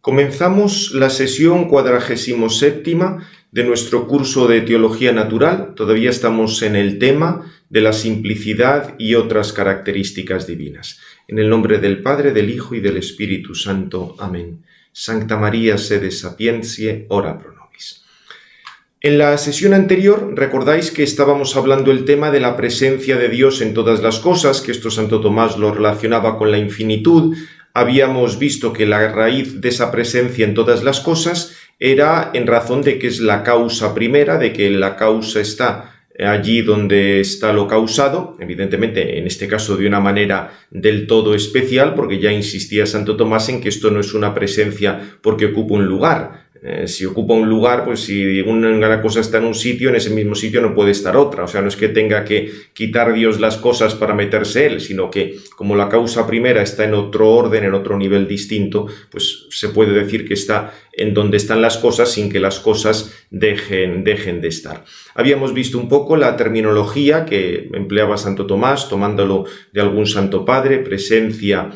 Comenzamos la sesión 47ª de nuestro curso de Teología Natural. Todavía estamos en el tema de la simplicidad y otras características divinas. En el nombre del Padre, del Hijo y del Espíritu Santo. Amén. Sancta María, sede sapientiae, ora pro nobis. En la sesión anterior recordáis que estábamos hablando el tema de la presencia de Dios en todas las cosas, que esto Santo Tomás lo relacionaba con la infinitud. Habíamos visto que la raíz de esa presencia en todas las cosas era en razón de que es la causa primera, de que la causa está allí donde está lo causado, evidentemente en este caso de una manera del todo especial, porque ya insistía Santo Tomás en que esto no es una presencia porque ocupa un lugar. Si ocupa un lugar, pues si una cosa está en un sitio, en ese mismo sitio no puede estar otra. O sea, no es que tenga que quitar Dios las cosas para meterse Él, sino que como la causa primera está en otro orden, en otro nivel distinto, pues se puede decir que está en donde están las cosas sin que las cosas dejen de estar. Habíamos visto un poco la terminología que empleaba Santo Tomás, tomándolo de algún santo padre, presencia,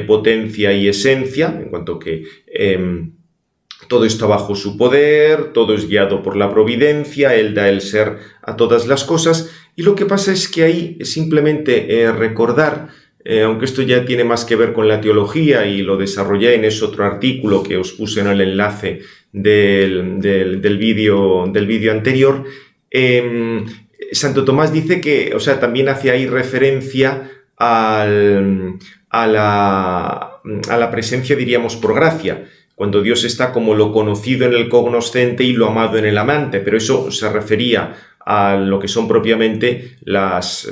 potencia y esencia, en cuanto que todo está bajo su poder, todo es guiado por la providencia, Él da el ser a todas las cosas, y lo que pasa es que ahí es simplemente recordar, aunque esto ya tiene más que ver con la teología y lo desarrollé en ese otro artículo que os puse en el enlace del vídeo anterior, Santo Tomás dice que, o sea, también hace ahí referencia a la presencia, diríamos, por gracia, cuando Dios está como lo conocido en el cognoscente y lo amado en el amante, pero eso se refería a lo que son propiamente los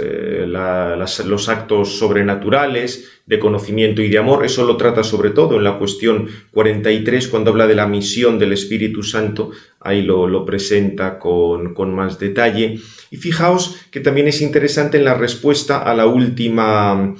actos sobrenaturales de conocimiento y de amor. Eso lo trata sobre todo en la cuestión 43, cuando habla de la misión del Espíritu Santo, ahí lo presenta con más detalle. Y fijaos que también es interesante en la respuesta a la última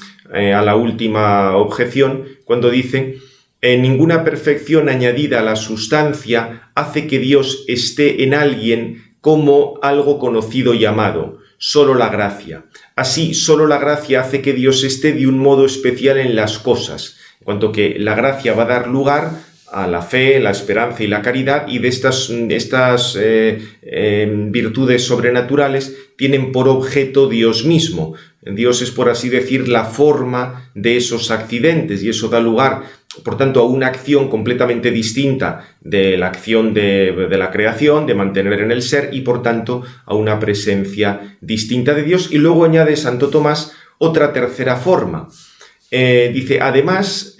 objeción, cuando dice: ninguna perfección añadida a la sustancia hace que Dios esté en alguien como algo conocido y amado, solo la gracia. Así, solo la gracia hace que Dios esté de un modo especial en las cosas, en cuanto que la gracia va a dar lugar a la fe, la esperanza y la caridad, y de estas virtudes sobrenaturales tienen por objeto Dios mismo. Dios es, por así decir, la forma de esos accidentes, y eso da lugar, por tanto, a una acción completamente distinta de la acción de la creación, de mantener en el ser, y por tanto a una presencia distinta de Dios. Y luego añade Santo Tomás otra tercera forma. Dice, además,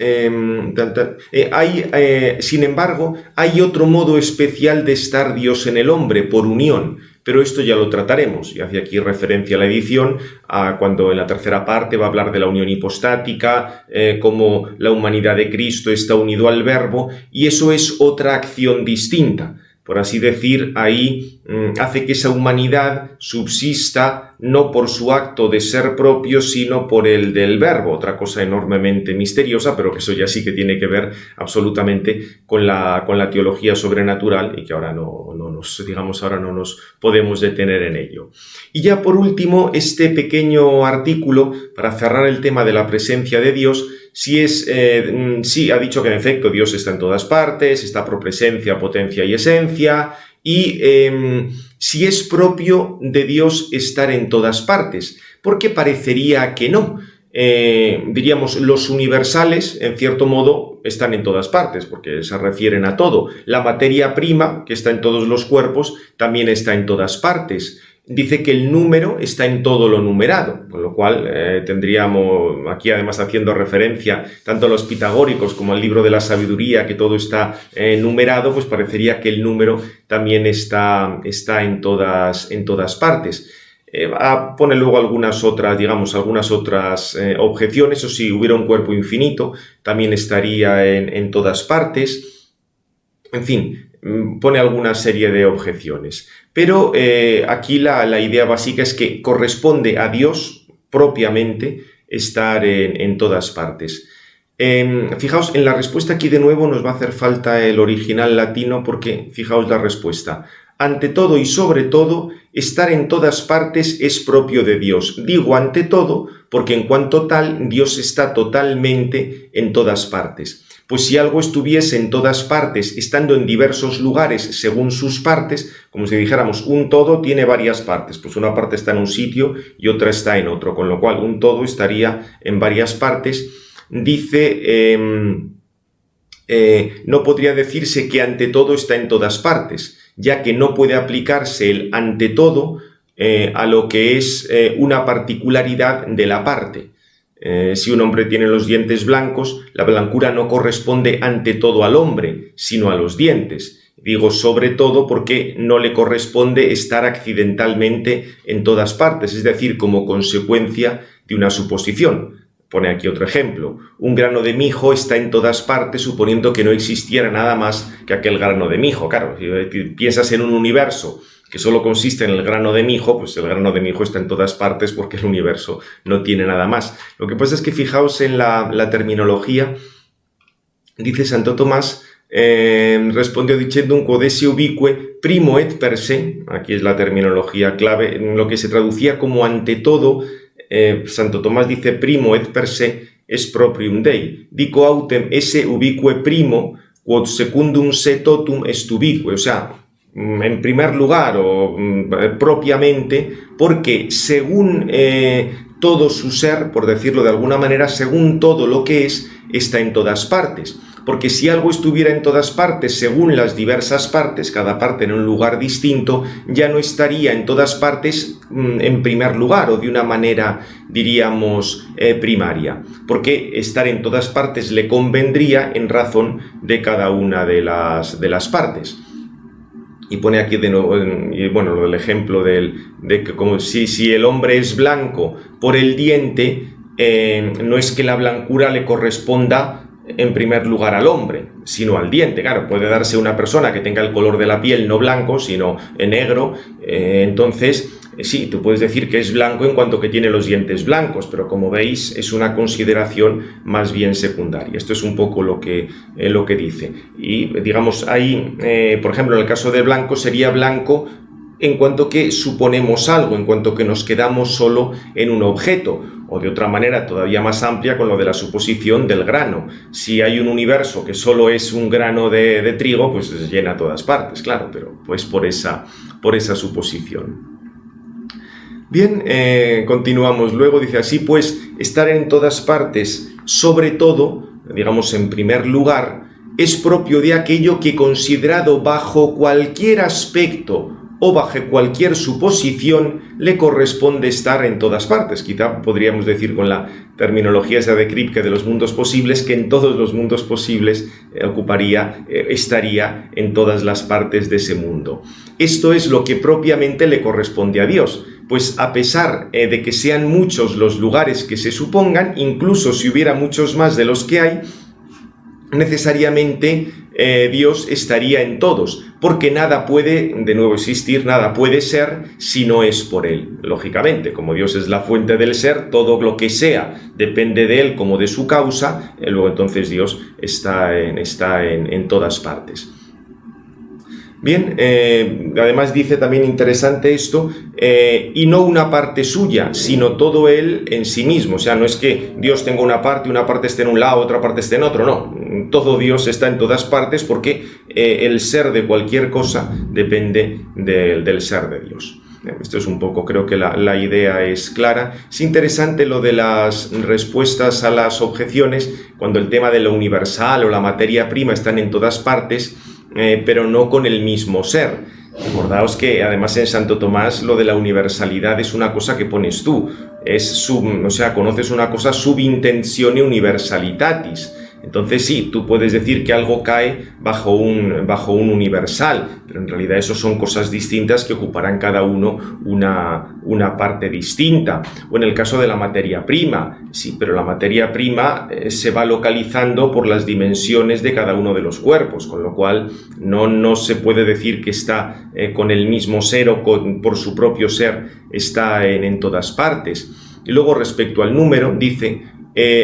sin embargo, hay otro modo especial de estar Dios en el hombre, por unión, pero esto ya lo trataremos, y hace aquí referencia a la edición, a cuando en la tercera parte va a hablar de la unión hipostática, cómo la humanidad de Cristo está unido al Verbo, y eso es otra acción distinta. Por así decir, ahí hace que esa humanidad subsista no por su acto de ser propio, sino por el del Verbo, otra cosa enormemente misteriosa, pero que eso ya sí que tiene que ver absolutamente con la teología sobrenatural, y que ahora no nos podemos detener en ello. Y ya por último, este pequeño artículo, para cerrar el tema de la presencia de Dios, sí ha dicho que en efecto Dios está en todas partes, está por presencia, potencia y esencia, y si es propio de Dios estar en todas partes, porque parecería que no. Diríamos, los universales, en cierto modo, están en todas partes, porque se refieren a todo. La materia prima, que está en todos los cuerpos, también está en todas partes. Dice que el número está en todo lo numerado, con lo cual tendríamos, aquí además haciendo referencia tanto a los pitagóricos como al libro de la sabiduría, que todo está numerado, pues parecería que el número también está en todas partes. Pone luego algunas otras objeciones, o si hubiera un cuerpo infinito, también estaría en todas partes. En fin, pone alguna serie de objeciones. Pero aquí la idea básica es que corresponde a Dios propiamente estar en todas partes. Fijaos, en la respuesta aquí de nuevo nos va a hacer falta el original latino, porque fijaos la respuesta. ante todo y sobre todo, estar en todas partes es propio de Dios. Digo ante todo porque en cuanto tal, Dios está totalmente en todas partes. Pues si algo estuviese en todas partes, estando en diversos lugares según sus partes, como si dijéramos, un todo tiene varias partes, pues una parte está en un sitio y otra está en otro, con lo cual un todo estaría en varias partes. Dice, no podría decirse que ante todo está en todas partes, ya que no puede aplicarse el ante todo a lo que es una particularidad de la parte. Si un hombre tiene los dientes blancos, la blancura no corresponde ante todo al hombre, sino a los dientes. Digo sobre todo porque no le corresponde estar accidentalmente en todas partes, es decir, como consecuencia de una suposición. Pone aquí otro ejemplo. Un grano de mijo está en todas partes suponiendo que no existiera nada más que aquel grano de mijo. Claro, si piensas en un universo que solo consiste en el grano de mijo, pues el grano de mijo está en todas partes porque el universo no tiene nada más. Lo que pasa es que fijaos en la terminología. Dice Santo Tomás, respondió dicendum quod esse ubique primo et per se, aquí es la terminología clave, lo que se traducía como ante todo. Santo Tomás dice primo et per se es proprium Dei, dico autem esse ubique primo quod secundum se totum est ubique, o sea, en primer lugar o propiamente, porque según todo su ser, por decirlo de alguna manera, según todo lo que es, está en todas partes. Porque si algo estuviera en todas partes, según las diversas partes, cada parte en un lugar distinto, ya no estaría en todas partes en primer lugar o de una manera, diríamos, primaria. Porque estar en todas partes le convendría en razón de cada una de las partes. Y pone aquí de nuevo, bueno, lo del ejemplo de que como si el hombre es blanco por el diente, no es que la blancura le corresponda en primer lugar al hombre, sino al diente. Claro, puede darse una persona que tenga el color de la piel no blanco, sino negro, entonces sí, tú puedes decir que es blanco en cuanto que tiene los dientes blancos, pero como veis es una consideración más bien secundaria. Esto es un poco lo que dice. Y digamos, ahí, por ejemplo, en el caso de blanco sería blanco en cuanto que suponemos algo, en cuanto que nos quedamos solo en un objeto, o de otra manera todavía más amplia con lo de la suposición del grano. Si hay un universo que solo es un grano de trigo, pues se llena a todas partes, claro, pero pues por esa suposición. Bien, continuamos. Luego dice así, pues, estar en todas partes, sobre todo, digamos en primer lugar, es propio de aquello que considerado bajo cualquier aspecto o bajo cualquier suposición le corresponde estar en todas partes. Quizá podríamos decir con la terminología esa de Kripke de los mundos posibles, que en todos los mundos posibles estaría en todas las partes de ese mundo. Esto es lo que propiamente le corresponde a Dios, pues a pesar de que sean muchos los lugares que se supongan, incluso si hubiera muchos más de los que hay, necesariamente Dios estaría en todos, porque nada puede, de nuevo existir, nada puede ser si no es por Él. Lógicamente, como Dios es la fuente del ser, todo lo que sea depende de Él como de su causa, luego entonces Dios está en todas partes. Bien, además dice también interesante esto, y no una parte suya, sino todo Él en sí mismo. O sea, no es que Dios tenga una parte esté en un lado, otra parte esté en otro, no. Todo Dios está en todas partes porque el ser de cualquier cosa depende del ser de Dios. Esto es un poco, creo que la idea es clara. Es interesante lo de las respuestas a las objeciones, cuando el tema de lo universal o la materia prima están en todas partes, pero no con el mismo ser. Recordaos que además en Santo Tomás lo de la universalidad es una cosa que pones tú, conoces una cosa sub intentione universalitatis. Entonces sí, tú puedes decir que algo cae bajo un universal, pero en realidad eso son cosas distintas que ocuparán cada uno una parte distinta. O en el caso de la materia prima, sí, pero la materia prima se va localizando por las dimensiones de cada uno de los cuerpos, con lo cual no se puede decir que está con el mismo ser o por su propio ser está en todas partes. Y luego respecto al número, dice,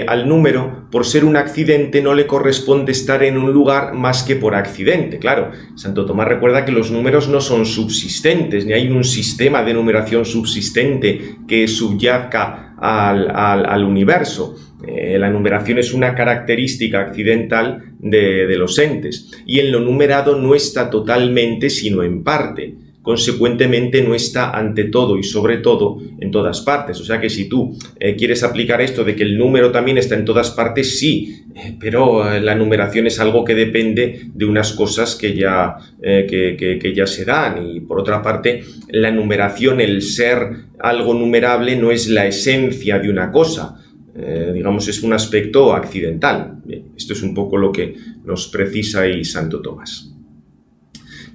al número por ser un accidente, no le corresponde estar en un lugar más que por accidente. Claro, Santo Tomás recuerda que los números no son subsistentes, ni hay un sistema de numeración subsistente que subyacga al universo. La numeración es una característica accidental de los entes, y en lo numerado no está totalmente, sino en parte. Consecuentemente no está ante todo y sobre todo en todas partes. O sea que si tú quieres aplicar esto de que el número también está en todas partes, sí, pero la numeración es algo que depende de unas cosas que ya se dan. Y por otra parte, la numeración, el ser algo numerable, no es la esencia de una cosa. Digamos, es un aspecto accidental. Bien, esto es un poco lo que nos precisa ahí Santo Tomás.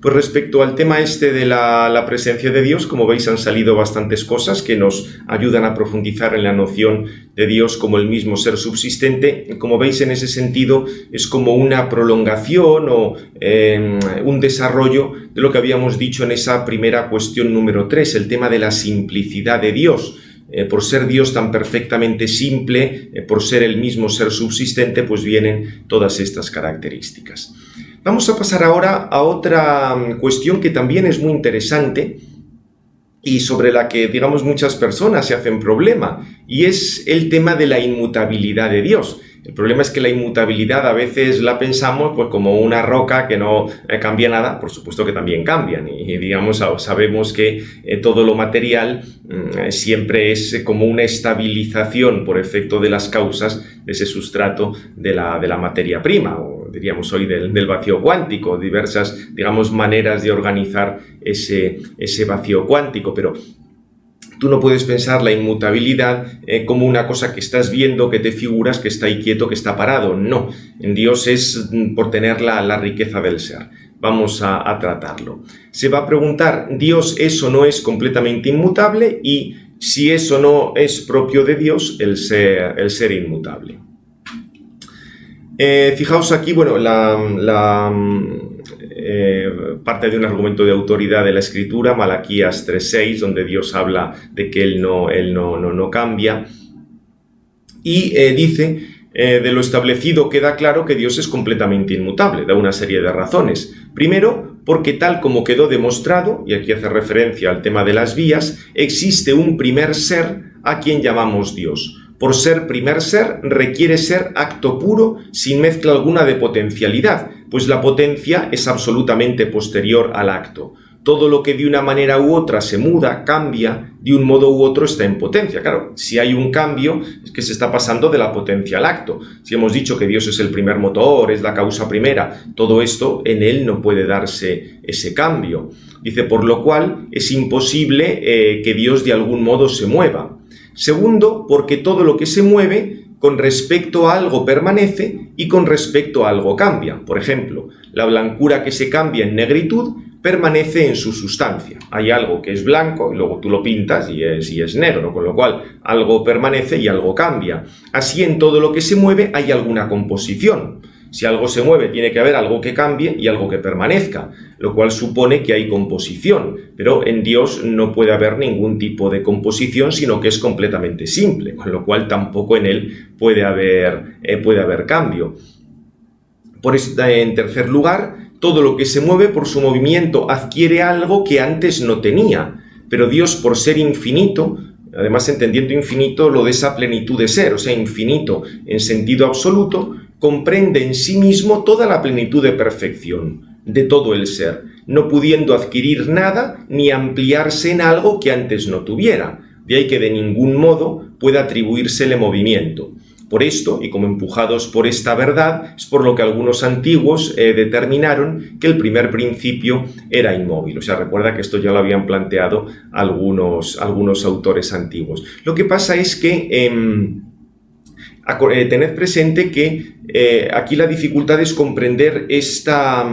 Pues respecto al tema de la presencia de Dios, como veis, han salido bastantes cosas que nos ayudan a profundizar en la noción de Dios como el mismo ser subsistente. Como veis, en ese sentido, es como una prolongación o un desarrollo de lo que habíamos dicho en esa primera cuestión número 3, el tema de la simplicidad de Dios. Por ser Dios tan perfectamente simple, por ser el mismo ser subsistente, pues vienen todas estas características. Vamos a pasar ahora a otra cuestión que también es muy interesante y sobre la que, digamos, muchas personas se hacen problema, y es el tema de la inmutabilidad de Dios. El problema es que la inmutabilidad a veces la pensamos pues como una roca que no cambia nada. Por supuesto que también cambian, y digamos, sabemos que todo lo material siempre es como una estabilización por efecto de las causas de ese sustrato de la materia prima, o diríamos hoy del vacío cuántico, diversas, digamos, maneras de organizar ese vacío cuántico, pero tú no puedes pensar la inmutabilidad como una cosa que estás viendo, que te figuras, que está ahí quieto, que está parado. No, en Dios es por tener la riqueza del ser. Vamos a tratarlo. Se va a preguntar, ¿Dios es o no es completamente inmutable? Y si eso no es propio de Dios, el ser inmutable. Fijaos aquí, bueno, parte de un argumento de autoridad de la Escritura, Malaquías 3:6, donde Dios habla de que Él no cambia, y dice, de lo establecido queda claro que Dios es completamente inmutable, da una serie de razones. Primero, porque tal como quedó demostrado, y aquí hace referencia al tema de las vías, existe un primer ser a quien llamamos Dios. Por ser primer ser, requiere ser acto puro, sin mezcla alguna de potencialidad, pues la potencia es absolutamente posterior al acto. Todo lo que de una manera u otra se muda, cambia, de un modo u otro está en potencia. Claro, si hay un cambio, es que se está pasando de la potencia al acto. Si hemos dicho que Dios es el primer motor, es la causa primera, todo esto en Él no puede darse ese cambio. Dice, por lo cual es imposible que Dios de algún modo se mueva. Segundo, porque todo lo que se mueve con respecto a algo permanece y con respecto a algo cambia. Por ejemplo, la blancura que se cambia en negritud permanece en su sustancia. Hay algo que es blanco y luego tú lo pintas y es negro, con lo cual algo permanece y algo cambia. Así en todo lo que se mueve hay alguna composición. Si algo se mueve, tiene que haber algo que cambie y algo que permanezca, lo cual supone que hay composición, pero en Dios no puede haber ningún tipo de composición, sino que es completamente simple, con lo cual tampoco en Él puede haber cambio. Por esto, en tercer lugar, todo lo que se mueve por su movimiento adquiere algo que antes no tenía, pero Dios, por ser infinito, además entendiendo infinito lo de esa plenitud de ser, o sea, infinito en sentido absoluto, comprende en sí mismo toda la plenitud de perfección de todo el ser, no pudiendo adquirir nada ni ampliarse en algo que antes no tuviera. De ahí que de ningún modo pueda atribuírsele movimiento. Por esto, y como empujados por esta verdad, es por lo que algunos antiguos determinaron que el primer principio era inmóvil. O sea, recuerda que esto ya lo habían planteado algunos autores antiguos. Lo que pasa es que tened presente que aquí la dificultad es comprender esta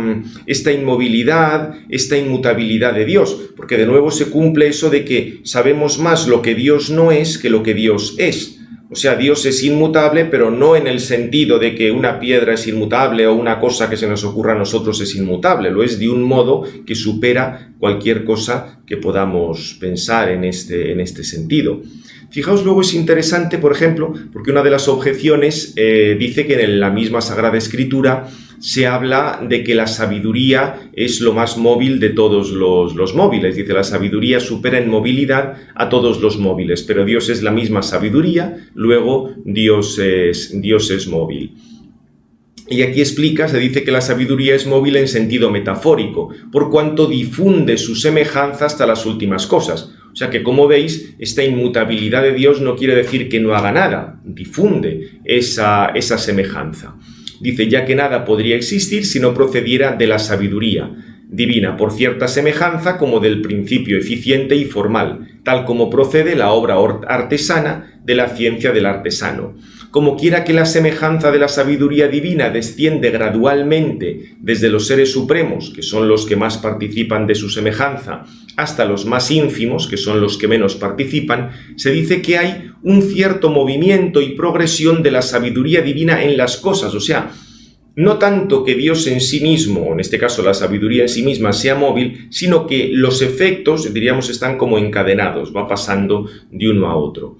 inmovilidad, esta inmutabilidad de Dios, porque de nuevo se cumple eso de que sabemos más lo que Dios no es que lo que Dios es. O sea, Dios es inmutable, pero no en el sentido de que una piedra es inmutable o una cosa que se nos ocurra a nosotros es inmutable. Lo es de un modo que supera cualquier cosa que podamos pensar en este sentido. Fijaos, luego es interesante, por ejemplo, porque una de las objeciones dice que en la misma Sagrada Escritura se habla de que la sabiduría es lo más móvil de todos los móviles. Dice, la sabiduría supera en movilidad a todos los móviles, pero Dios es la misma sabiduría, luego Dios es móvil. Y aquí se dice que la sabiduría es móvil en sentido metafórico, por cuanto difunde su semejanza hasta las últimas cosas. O sea que, como veis, esta inmutabilidad de Dios no quiere decir que no haga nada, difunde esa semejanza. Dice, ya que nada podría existir si no procediera de la sabiduría divina, por cierta semejanza como del principio eficiente y formal, tal como procede la obra artesana de la ciencia del artesano. Como quiera que la semejanza de la sabiduría divina desciende gradualmente desde los seres supremos, que son los que más participan de su semejanza, hasta los más ínfimos, que son los que menos participan, se dice que hay un cierto movimiento y progresión de la sabiduría divina en las cosas, o sea, no tanto que Dios en sí mismo, o en este caso la sabiduría en sí misma, sea móvil, sino que los efectos, diríamos, están como encadenados, va pasando de uno a otro.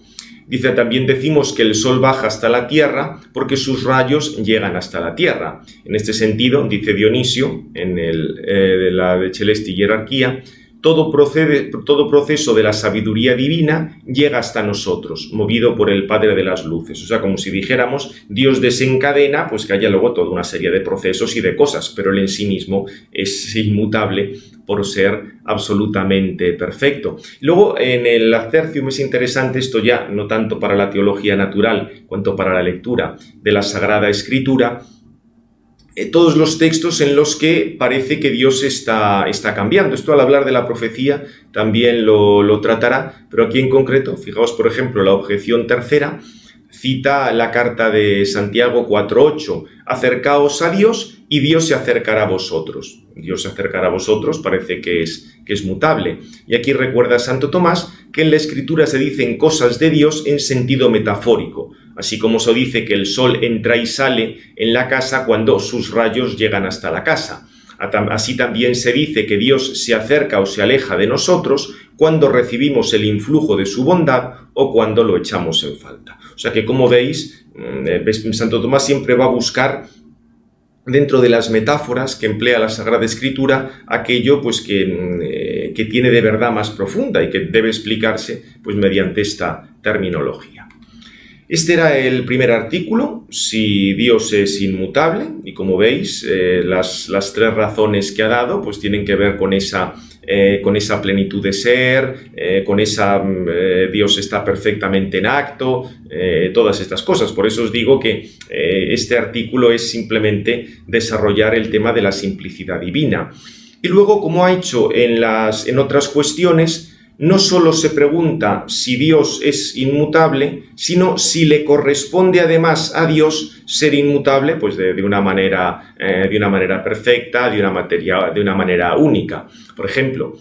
Dice, también decimos que el sol baja hasta la tierra porque sus rayos llegan hasta la tierra. En este sentido, dice Dionisio, en de la de Celesti Jerarquía, todo proceso de la sabiduría divina llega hasta nosotros, movido por el Padre de las Luces. O sea, como si dijéramos, Dios desencadena, pues que haya luego toda una serie de procesos y de cosas, pero Él en sí mismo es inmutable por ser absolutamente perfecto. Luego, en el Tertium es interesante, esto ya no tanto para la teología natural, cuanto para la lectura de la Sagrada Escritura, todos los textos en los que parece que Dios está cambiando. Esto al hablar de la profecía también lo tratará, pero aquí en concreto, fijaos por ejemplo la objeción tercera, cita la carta de Santiago 4:8, acercaos a Dios y Dios se acercará a vosotros. Dios se acercará a vosotros, parece que es mutable. Y aquí recuerda a Santo Tomás que en la Escritura se dicen cosas de Dios en sentido metafórico, así como se dice que el sol entra y sale en la casa cuando sus rayos llegan hasta la casa. Así también se dice que Dios se acerca o se aleja de nosotros cuando recibimos el influjo de su bondad o cuando lo echamos en falta. O sea que, como veis, Santo Tomás siempre va a buscar, dentro de las metáforas que emplea la Sagrada Escritura, aquello pues, que tiene de verdad más profunda y que debe explicarse pues, mediante esta terminología. Este era el primer artículo, si Dios es inmutable, y como veis, las tres razones que ha dado pues, tienen que ver con esa plenitud de ser, con esa Dios está perfectamente en acto, todas estas cosas. Por eso os digo que este artículo es simplemente desarrollar el tema de la simplicidad divina. Y luego, como ha hecho en otras cuestiones, no solo se pregunta si Dios es inmutable, sino si le corresponde además a Dios ser inmutable, pues de una manera perfecta, de una manera única. Por ejemplo,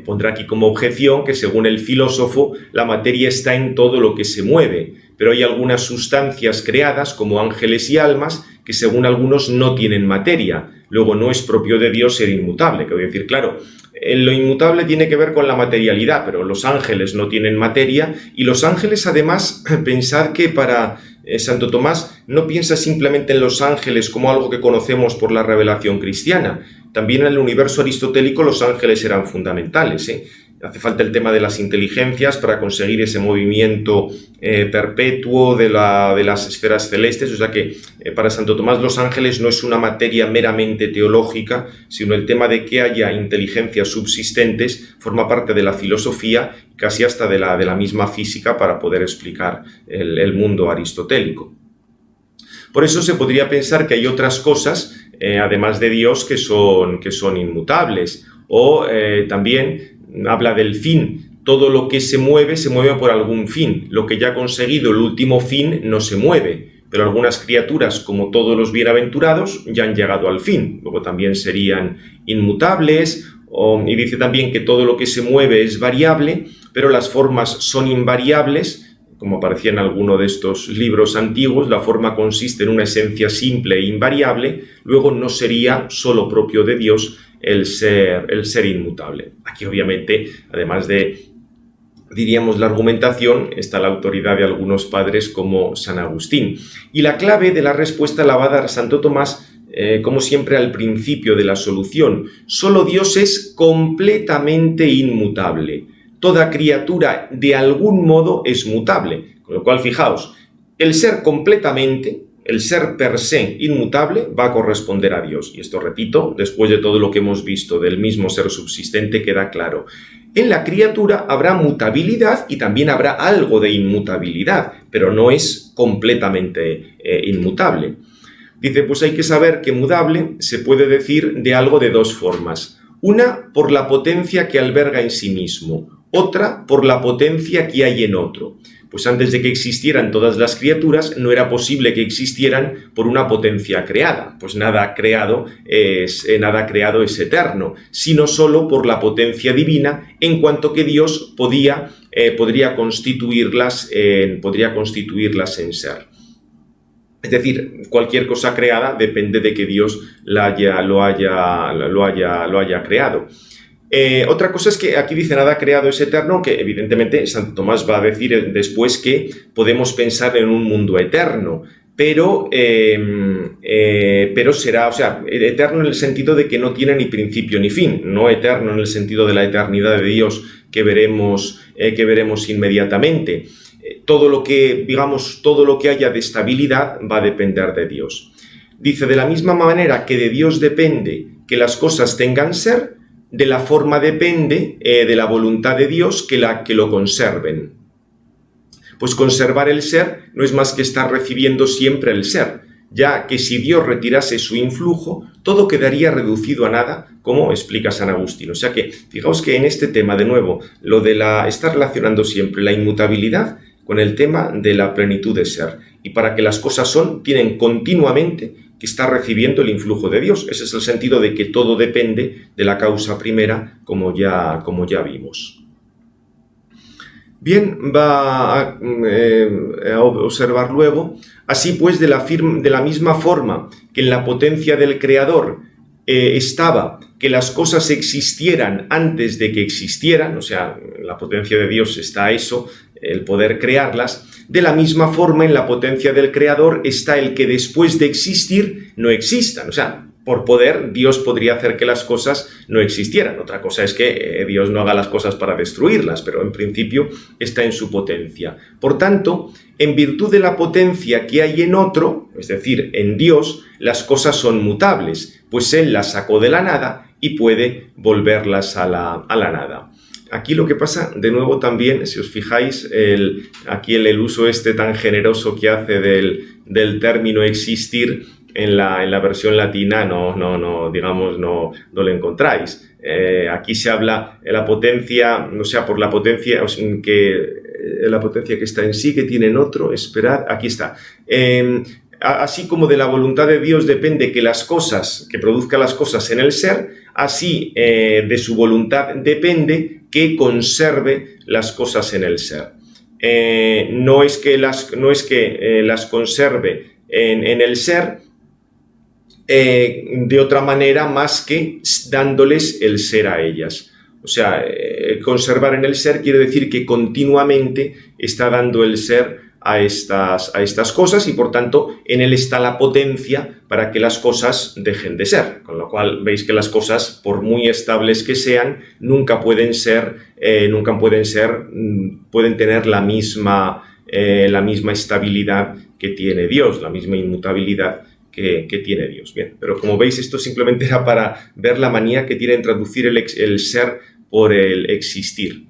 pondrá aquí como objeción que según el filósofo la materia está en todo lo que se mueve, pero hay algunas sustancias creadas como ángeles y almas que según algunos no tienen materia. Luego no es propio de Dios ser inmutable, que voy a decir, claro, lo inmutable tiene que ver con la materialidad, pero los ángeles no tienen materia y los ángeles además, pensad que para Santo Tomás no piensa simplemente en los ángeles como algo que conocemos por la revelación cristiana. También en el universo aristotélico los ángeles eran fundamentales. Hace falta el tema de las inteligencias para conseguir ese movimiento perpetuo de las esferas celestes. O sea que para Santo Tomás los ángeles no es una materia meramente teológica, sino el tema de que haya inteligencias subsistentes forma parte de la filosofía, casi hasta de la misma física para poder explicar el mundo aristotélico. Por eso se podría pensar que hay otras cosas, además de Dios, que son inmutables. O también habla del fin. Todo lo que se mueve por algún fin. Lo que ya ha conseguido el último fin no se mueve. Pero algunas criaturas, como todos los bienaventurados, ya han llegado al fin. Luego también serían inmutables. Y dice también que todo lo que se mueve es variable, pero las formas son invariables. Como aparecía en alguno de estos libros antiguos, la forma consiste en una esencia simple e invariable. Luego no sería solo propio de Dios el ser inmutable. Aquí obviamente, además de diríamos, la argumentación, está la autoridad de algunos padres como San Agustín. Y la clave de la respuesta la va a dar Santo Tomás, como siempre, al principio de la solución. Solo Dios es completamente inmutable. Toda criatura de algún modo es mutable. Con lo cual, fijaos, el ser completamente, el ser per se inmutable, va a corresponder a Dios. Y esto, repito, después de todo lo que hemos visto del mismo ser subsistente, queda claro. En la criatura habrá mutabilidad y también habrá algo de inmutabilidad, pero no es completamente inmutable. Dice, pues hay que saber que mudable se puede decir de algo de dos formas. Una, por la potencia que alberga en sí mismo. Otra, por la potencia que hay en otro. Pues antes de que existieran todas las criaturas, no era posible que existieran por una potencia creada. Pues nada creado es eterno, sino solo por la potencia divina, en cuanto que Dios podría constituirlas en ser. Es decir, cualquier cosa creada depende de que Dios lo haya creado. Otra cosa es que aquí dice nada creado es eterno, que evidentemente Santo Tomás va a decir después que podemos pensar en un mundo eterno, pero será, eterno en el sentido de que no tiene ni principio ni fin, no eterno en el sentido de la eternidad de Dios que veremos inmediatamente. Todo lo que haya de estabilidad va a depender de Dios. Dice, de la misma manera que de Dios depende que las cosas tengan ser, de la forma depende de la voluntad de Dios que lo conserven. Pues conservar el ser no es más que estar recibiendo siempre el ser, ya que si Dios retirase su influjo, todo quedaría reducido a nada, como explica San Agustín. O sea que, fijaos que en este tema, de nuevo, lo de está relacionando siempre la inmutabilidad con el tema de la plenitud de ser. Y para que las cosas tienen continuamente que estar recibiendo el influjo de Dios. Ese es el sentido de que todo depende de la causa primera, como ya vimos. Bien, va a observar luego, así pues, de la misma forma que en la potencia del Creador estaba que las cosas existieran antes de que existieran, o sea, en la potencia de Dios está eso, el poder crearlas, de la misma forma en la potencia del Creador está el que después de existir no existan. O sea, por poder, Dios podría hacer que las cosas no existieran. Otra cosa es que Dios no haga las cosas para destruirlas, pero en principio está en su potencia. Por tanto, en virtud de la potencia que hay en otro, es decir, en Dios, las cosas son mutables, pues Él las sacó de la nada y puede volverlas a la nada. Aquí lo que pasa, de nuevo también, si os fijáis, aquí el uso tan generoso que hace del término existir, en la versión latina no lo encontráis. Aquí se habla de la potencia, o sea, por la potencia que está en sí, que tiene en otro, esperad, aquí está. Así como de la voluntad de Dios depende que produzca las cosas en el ser, así de su voluntad depende que conserve las cosas en el ser. No es que las conserve en el ser de otra manera más que dándoles el ser a ellas. O sea, conservar en el ser quiere decir que continuamente está dando el ser a estas cosas y por tanto en él está la potencia para que las cosas dejen de ser. Con lo cual veis que las cosas, por muy estables que sean, pueden tener la misma estabilidad que tiene Dios, la misma inmutabilidad que tiene Dios. Bien, pero como veis, esto simplemente era para ver la manía que tiene en traducir el ser por el existir.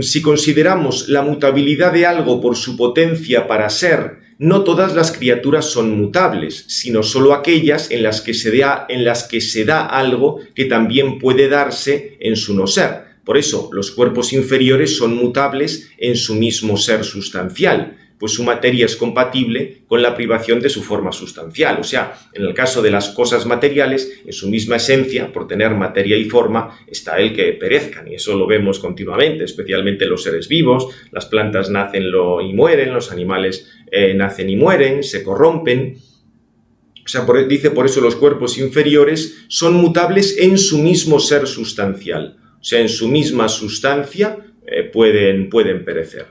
Si consideramos la mutabilidad de algo por su potencia para ser, no todas las criaturas son mutables, sino solo aquellas en las que se da algo que también puede darse en su no ser. Por eso, los cuerpos inferiores son mutables en su mismo ser sustancial, pues su materia es compatible con la privación de su forma sustancial. O sea, en el caso de las cosas materiales, en su misma esencia, por tener materia y forma, está el que perezcan. Y eso lo vemos continuamente, especialmente los seres vivos. Las plantas nacen y mueren, los animales nacen y mueren, se corrompen. O sea, dice por eso los cuerpos inferiores son mutables en su mismo ser sustancial. O o sea, en su misma sustancia pueden perecer.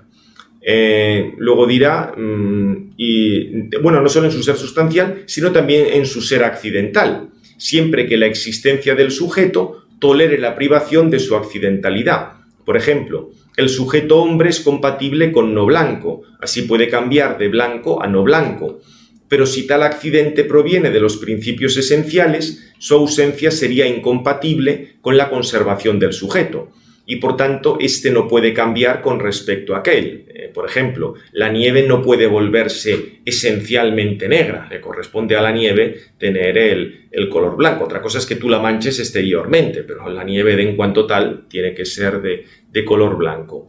Luego dirá, no solo en su ser sustancial, sino también en su ser accidental, siempre que la existencia del sujeto tolere la privación de su accidentalidad. Por ejemplo, el sujeto hombre es compatible con no blanco, así puede cambiar de blanco a no blanco. Pero si tal accidente proviene de los principios esenciales, su ausencia sería incompatible con la conservación del sujeto, y por tanto éste no puede cambiar con respecto a aquel. Por ejemplo, la nieve no puede volverse esencialmente negra, le corresponde a la nieve tener el color blanco. Otra cosa es que tú la manches exteriormente, pero la nieve en cuanto tal tiene que ser de color blanco.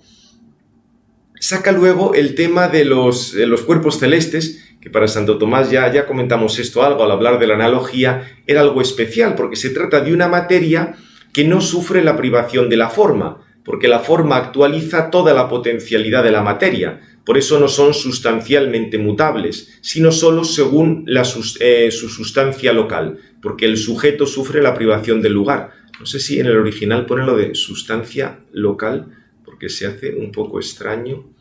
Saca luego el tema de los cuerpos celestes, que para Santo Tomás ya comentamos esto algo al hablar de la analogía, era algo especial, porque se trata de una materia que no sufre la privación de la forma, porque la forma actualiza toda la potencialidad de la materia, por eso no son sustancialmente mutables, sino solo según su sustancia local, porque el sujeto sufre la privación del lugar. No sé si en el original pone lo de sustancia local, porque se hace un poco extraño.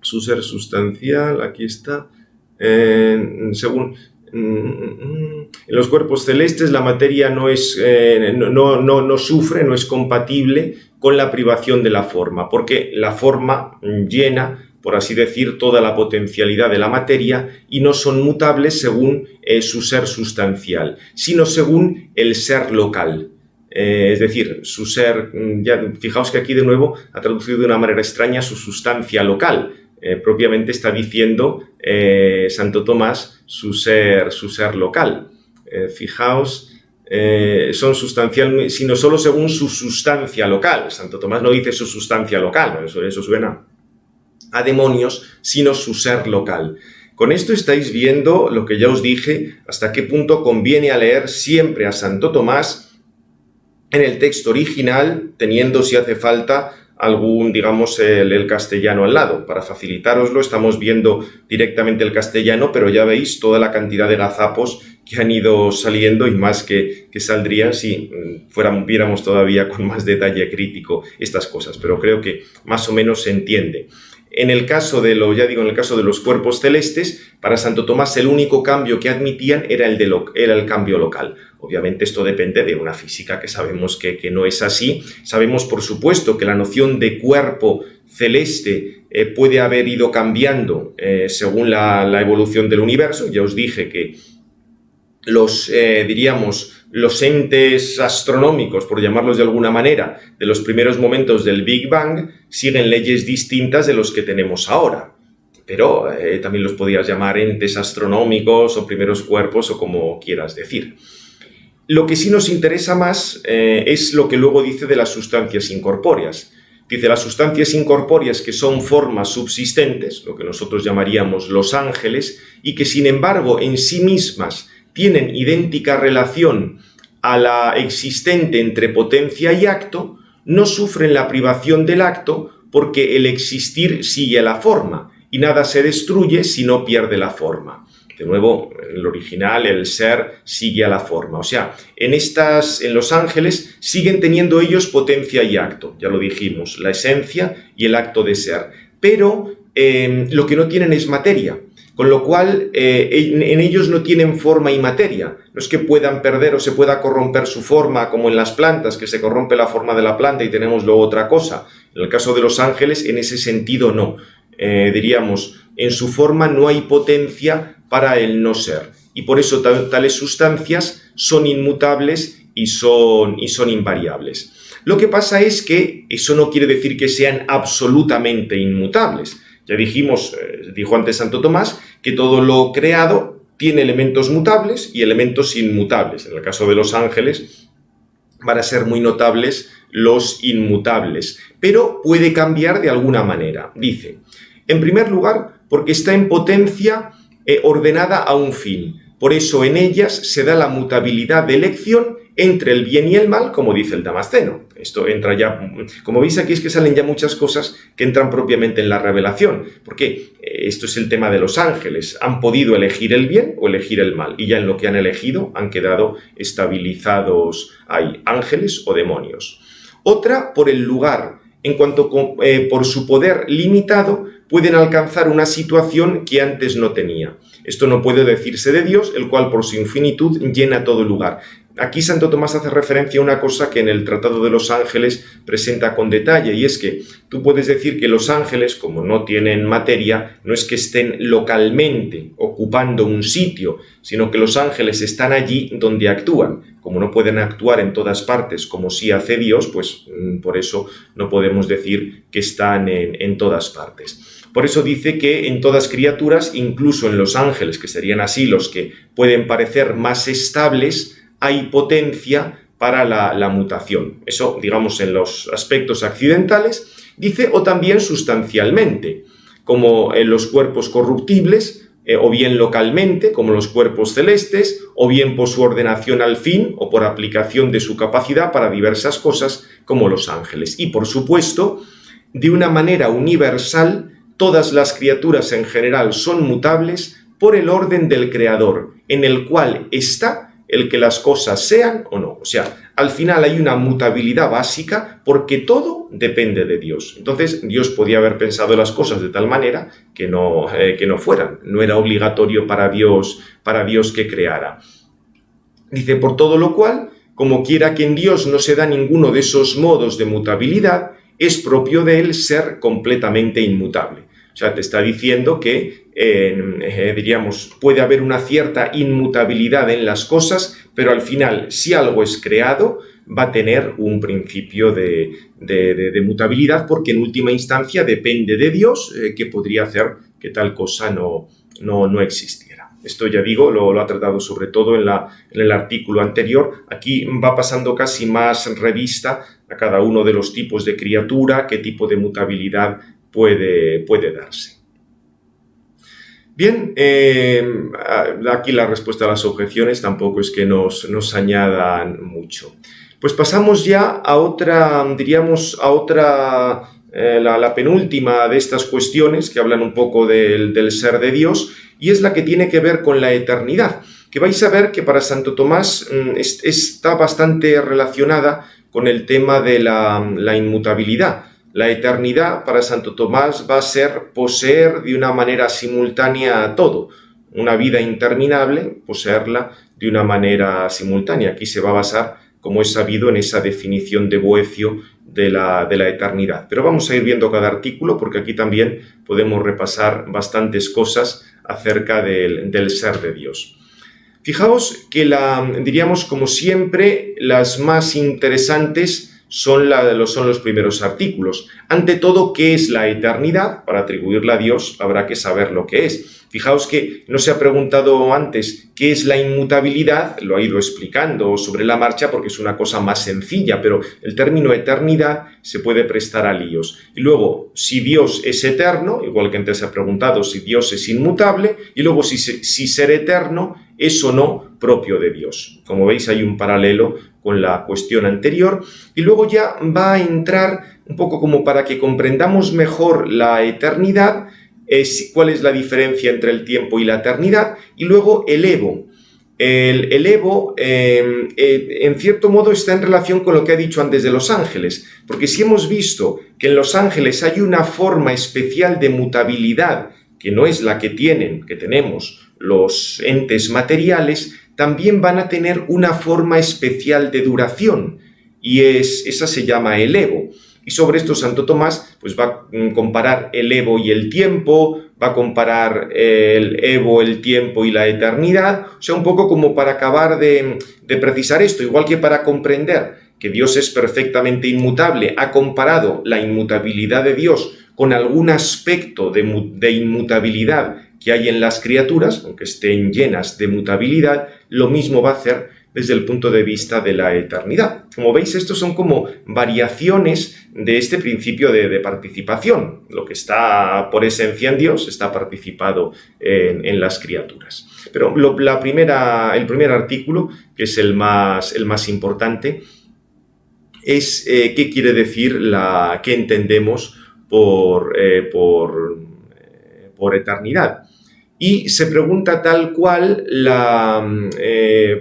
Su ser sustancial, aquí está, según... En los cuerpos celestes la materia no sufre, no es compatible con la privación de la forma, porque la forma llena, por así decir, toda la potencialidad de la materia y no son mutables según su ser sustancial, sino según el ser local. Es decir, su ser, ya fijaos que aquí de nuevo ha traducido de una manera extraña su sustancia local. Propiamente está diciendo Santo Tomás su ser local. Fijaos, son sustancial, sino solo según su sustancia local. Santo Tomás no dice su sustancia local, eso suena a demonios, sino su ser local. Con esto estáis viendo lo que ya os dije, hasta qué punto conviene a leer siempre a Santo Tomás en el texto original, teniendo, si hace falta, algún, digamos, el castellano al lado. Para facilitároslo, estamos viendo directamente el castellano, pero ya veis toda la cantidad de gazapos que han ido saliendo y más que saldrían si viéramos todavía con más detalle crítico estas cosas, pero creo que más o menos se entiende. En el caso de los cuerpos celestes, para Santo Tomás el único cambio que admitían era el cambio local. Obviamente esto depende de una física que sabemos que no es así. Sabemos, por supuesto, que la noción de cuerpo celeste puede haber ido cambiando según la evolución del universo. Ya os dije que los entes astronómicos, por llamarlos de alguna manera, de los primeros momentos del Big Bang, siguen leyes distintas de los que tenemos ahora. Pero también los podías llamar entes astronómicos o primeros cuerpos o como quieras decir. Lo que sí nos interesa más es lo que luego dice de las sustancias incorpóreas. Dice, las sustancias incorpóreas que son formas subsistentes, lo que nosotros llamaríamos los ángeles, y que sin embargo en sí mismas tienen idéntica relación a la existente entre potencia y acto, no sufren la privación del acto porque el existir sigue a la forma y nada se destruye si no pierde la forma. De nuevo, en el original, el ser sigue a la forma. O sea, en los ángeles siguen teniendo ellos potencia y acto, ya lo dijimos, la esencia y el acto de ser. Pero lo que no tienen es materia. Con lo cual, en ellos no tienen forma y materia. No es que puedan perder o se pueda corromper su forma, como en las plantas, que se corrompe la forma de la planta y tenemos luego otra cosa. En el caso de los ángeles, en ese sentido no. Diríamos, en su forma no hay potencia para el no ser. Y por eso tales sustancias son inmutables y son invariables. Lo que pasa es que eso no quiere decir que sean absolutamente inmutables. Ya dijimos, dijo antes Santo Tomás, que todo lo creado tiene elementos mutables y elementos inmutables. En el caso de los ángeles van a ser muy notables los inmutables, pero puede cambiar de alguna manera. Dice, en primer lugar, porque está en potencia ordenada a un fin. Por eso en ellas se da la mutabilidad de elección entre el bien y el mal, como dice el Damasceno. Esto entra ya, como veis aquí es que salen ya muchas cosas que entran propiamente en la revelación, porque esto es el tema de los ángeles. Han podido elegir el bien o elegir el mal, y ya en lo que han elegido han quedado estabilizados ahí, ángeles o demonios. Otra, por el lugar, en cuanto por su poder limitado, pueden alcanzar una situación que antes no tenía. Esto no puede decirse de Dios, el cual por su infinitud llena todo lugar. Aquí Santo Tomás hace referencia a una cosa que en el Tratado de los Ángeles presenta con detalle, y es que tú puedes decir que los ángeles, como no tienen materia, no es que estén localmente ocupando un sitio, sino que los ángeles están allí donde actúan. Como no pueden actuar en todas partes como sí hace Dios, pues por eso no podemos decir que están en todas partes. Por eso dice que en todas criaturas, incluso en los ángeles, que serían así los que pueden parecer más estables, hay potencia para la mutación. Eso, digamos, en los aspectos accidentales, dice, o también sustancialmente, como en los cuerpos corruptibles, o bien localmente, como los cuerpos celestes, o bien por su ordenación al fin, o por aplicación de su capacidad para diversas cosas, como los ángeles. Y, por supuesto, de una manera universal, todas las criaturas en general son mutables por el orden del Creador, en el cual está el que las cosas sean o no. O sea, al final hay una mutabilidad básica porque todo depende de Dios. Entonces, Dios podía haber pensado las cosas de tal manera que no fueran. No era obligatorio para Dios que creara. Dice, por todo lo cual, como quiera que en Dios no se da ninguno de esos modos de mutabilidad, es propio de él ser completamente inmutable. O sea, te está diciendo que, diríamos, puede haber una cierta inmutabilidad en las cosas, pero al final, si algo es creado, va a tener un principio de mutabilidad, porque en última instancia depende de Dios, que podría hacer que tal cosa no existiera. Esto, ya digo, lo ha tratado sobre todo en el artículo anterior. Aquí va pasando casi más revista a cada uno de los tipos de criatura, qué tipo de mutabilidad puede darse. Bien, aquí la respuesta a las objeciones tampoco es que nos añadan mucho. Pues pasamos ya a otra, diríamos, la penúltima de estas cuestiones que hablan un poco del ser de Dios, y es la que tiene que ver con la eternidad, que vais a ver que para Santo Tomás está bastante relacionada con el tema de la inmutabilidad. La eternidad para Santo Tomás va a ser poseer de una manera simultánea todo. Una vida interminable, poseerla de una manera simultánea. Aquí se va a basar, como es sabido, en esa definición de Boecio de la eternidad. Pero vamos a ir viendo cada artículo porque aquí también podemos repasar bastantes cosas acerca del ser de Dios. Fijaos que diríamos, como siempre, las más interesantes son los primeros artículos. Ante todo, ¿qué es la eternidad? Para atribuirla a Dios habrá que saber lo que es. Fijaos que no se ha preguntado antes qué es la inmutabilidad, lo ha ido explicando sobre la marcha porque es una cosa más sencilla, pero el término eternidad se puede prestar a líos. Y luego, si Dios es eterno, igual que antes se ha preguntado si Dios es inmutable, y luego si ser eterno es o no propio de Dios. Como veis, hay un paralelo con la cuestión anterior, y luego ya va a entrar un poco como para que comprendamos mejor la eternidad, cuál es la diferencia entre el tiempo y la eternidad, y luego el Evo. El Evo, en cierto modo, está en relación con lo que ha dicho antes de los ángeles, porque si hemos visto que en los ángeles hay una forma especial de mutabilidad, que no es la que tenemos los entes materiales, también van a tener una forma especial de duración, y esa se llama el Evo. Y sobre esto Santo Tomás pues va a comparar el Evo y el tiempo, va a comparar el Evo, el tiempo y la eternidad, o sea, un poco como para acabar de precisar esto, igual que para comprender que Dios es perfectamente inmutable, ha comparado la inmutabilidad de Dios con algún aspecto de inmutabilidad que hay en las criaturas, aunque estén llenas de mutabilidad, lo mismo va a hacer desde el punto de vista de la eternidad. Como veis, estos son como variaciones de este principio de participación. Lo que está por esencia en Dios está participado en las criaturas. Pero el primer artículo, que es el más importante, es qué quiere decir qué entendemos por eternidad. Y se pregunta tal cual,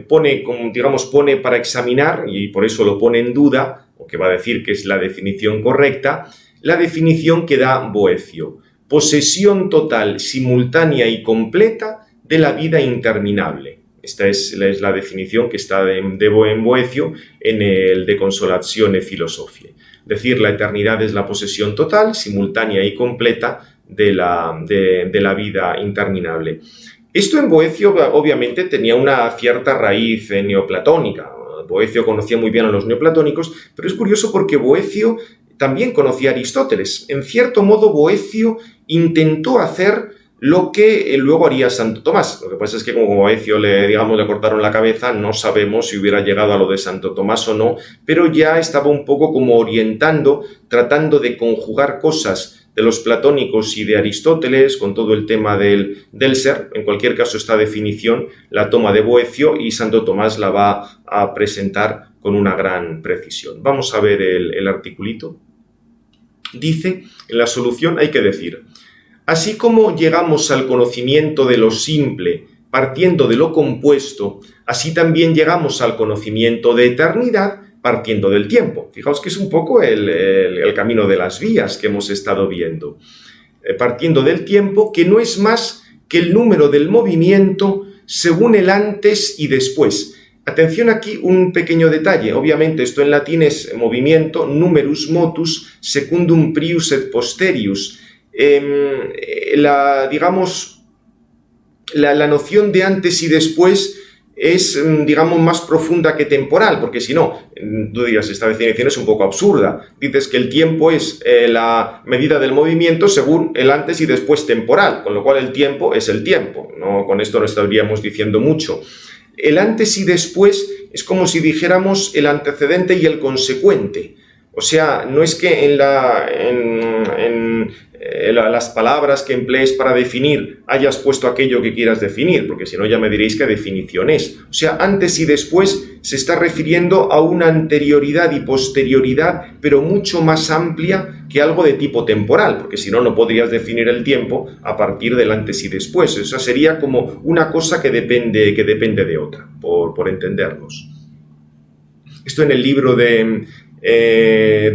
pone para examinar, y por eso lo pone en duda, o que va a decir que es la definición correcta, la definición que da Boecio: posesión total, simultánea y completa de la vida interminable. Esta es la definición que está en Boecio en el De Consolatione Philosophiae. Es decir, la eternidad es la posesión total, simultánea y completa de la vida interminable. Esto en Boecio obviamente tenía una cierta raíz neoplatónica. Boecio conocía muy bien a los neoplatónicos, pero es curioso porque Boecio también conocía a Aristóteles. En cierto modo, Boecio intentó hacer lo que luego haría Santo Tomás. Lo que pasa es que como Boecio le cortaron la cabeza, no sabemos si hubiera llegado a lo de Santo Tomás o no, pero ya estaba un poco como orientando, tratando de conjugar cosas de los platónicos y de Aristóteles con todo el tema del ser. En cualquier caso, esta definición la toma de Boecio y Santo Tomás la va a presentar con una gran precisión. Vamos a ver el articulito. Dice, en la solución hay que decir: así como llegamos al conocimiento de lo simple partiendo de lo compuesto, así también llegamos al conocimiento de eternidad partiendo del tiempo. Fijaos que es un poco el camino de las vías que hemos estado viendo. Partiendo del tiempo, que no es más que el número del movimiento según el antes y después. Atención aquí, un pequeño detalle. Obviamente esto en latín es movimiento, numerus motus secundum prius et posterius. La noción de antes y después es, más profunda que temporal, porque si no, tú dirías, esta definición es un poco absurda. Dices que el tiempo es la medida del movimiento según el antes y después temporal, con lo cual el tiempo es el tiempo. ¿No? Con esto no estaríamos diciendo mucho. El antes y después es como si dijéramos el antecedente y el consecuente. O sea, no es que en las palabras que emplees para definir hayas puesto aquello que quieras definir, porque si no ya me diréis qué definición es. O sea, antes y después se está refiriendo a una anterioridad y posterioridad, pero mucho más amplia que algo de tipo temporal, porque si no, no podrías definir el tiempo a partir del antes y después. Eso sería como una cosa que depende de otra, por entendernos. Esto en el libro de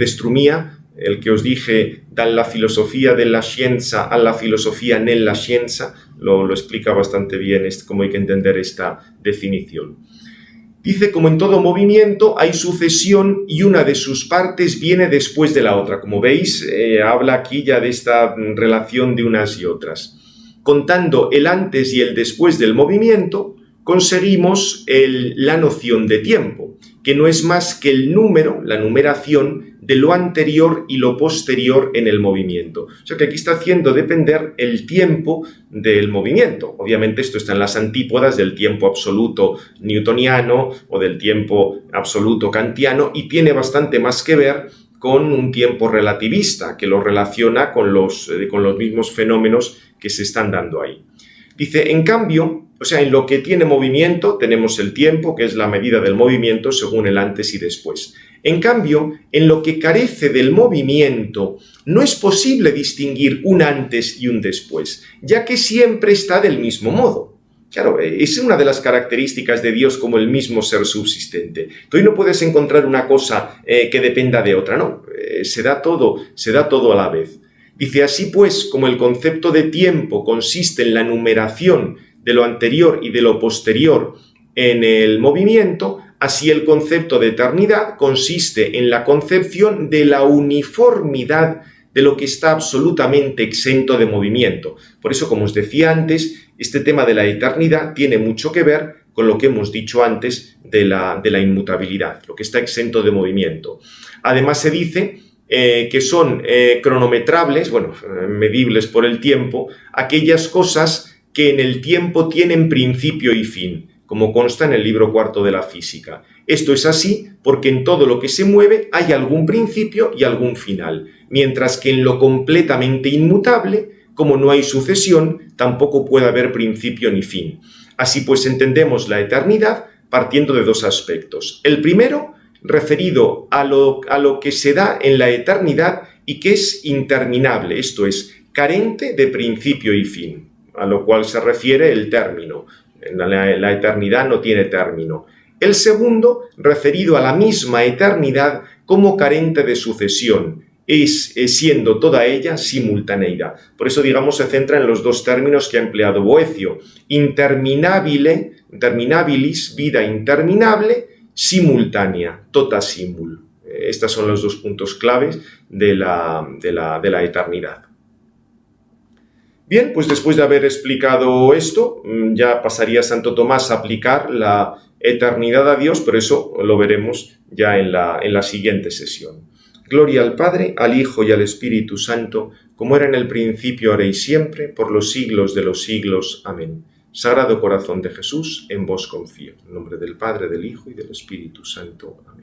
Strumia, el que os dije, dalla filosofia della scienza alla filosofia nella scienza, lo explica bastante bien cómo hay que entender esta definición. Dice, como en todo movimiento hay sucesión y una de sus partes viene después de la otra. Como veis, habla aquí ya de esta relación de unas y otras. Contando el antes y el después del movimiento, conseguimos la noción de tiempo, que no es más que el número, la numeración de lo anterior y lo posterior en el movimiento. O sea que aquí está haciendo depender el tiempo del movimiento. Obviamente esto está en las antípodas del tiempo absoluto newtoniano o del tiempo absoluto kantiano y tiene bastante más que ver con un tiempo relativista que lo relaciona con los mismos fenómenos que se están dando ahí. Dice, en cambio, o sea, en lo que tiene movimiento tenemos el tiempo, que es la medida del movimiento según el antes y después. En cambio, en lo que carece del movimiento no es posible distinguir un antes y un después, ya que siempre está del mismo modo. Claro, es una de las características de Dios como el mismo ser subsistente. Tú no puedes encontrar una cosa que dependa de otra, no. Se da todo a la vez. Dice, así pues, como el concepto de tiempo consiste en la numeración de lo anterior y de lo posterior en el movimiento, así el concepto de eternidad consiste en la concepción de la uniformidad de lo que está absolutamente exento de movimiento. Por eso, como os decía antes, este tema de la eternidad tiene mucho que ver con lo que hemos dicho antes de la inmutabilidad, lo que está exento de movimiento. Además se dice que son cronometrables, medibles por el tiempo, aquellas cosas que en el tiempo tienen principio y fin, como consta en el libro cuarto de la física. Esto es así porque en todo lo que se mueve hay algún principio y algún final, mientras que en lo completamente inmutable, como no hay sucesión, tampoco puede haber principio ni fin. Así pues entendemos la eternidad partiendo de dos aspectos. El primero, referido a lo que se da en la eternidad y que es interminable, esto es, carente de principio y fin, a lo cual se refiere el término. La eternidad no tiene término. El segundo, referido a la misma eternidad como carente de sucesión, siendo toda ella simultaneidad. Por eso, digamos, se centra en los dos términos que ha empleado Boecio: interminabilis, vida interminable, simultánea, tota simul. Estos son los dos puntos claves de la eternidad. Bien, pues después de haber explicado esto, ya pasaría Santo Tomás a aplicar la eternidad a Dios, pero eso lo veremos ya en la siguiente sesión. Gloria al Padre, al Hijo y al Espíritu Santo, como era en el principio, ahora y siempre, por los siglos de los siglos. Amén. Sagrado Corazón de Jesús, en vos confío. En nombre del Padre, del Hijo y del Espíritu Santo. Amén.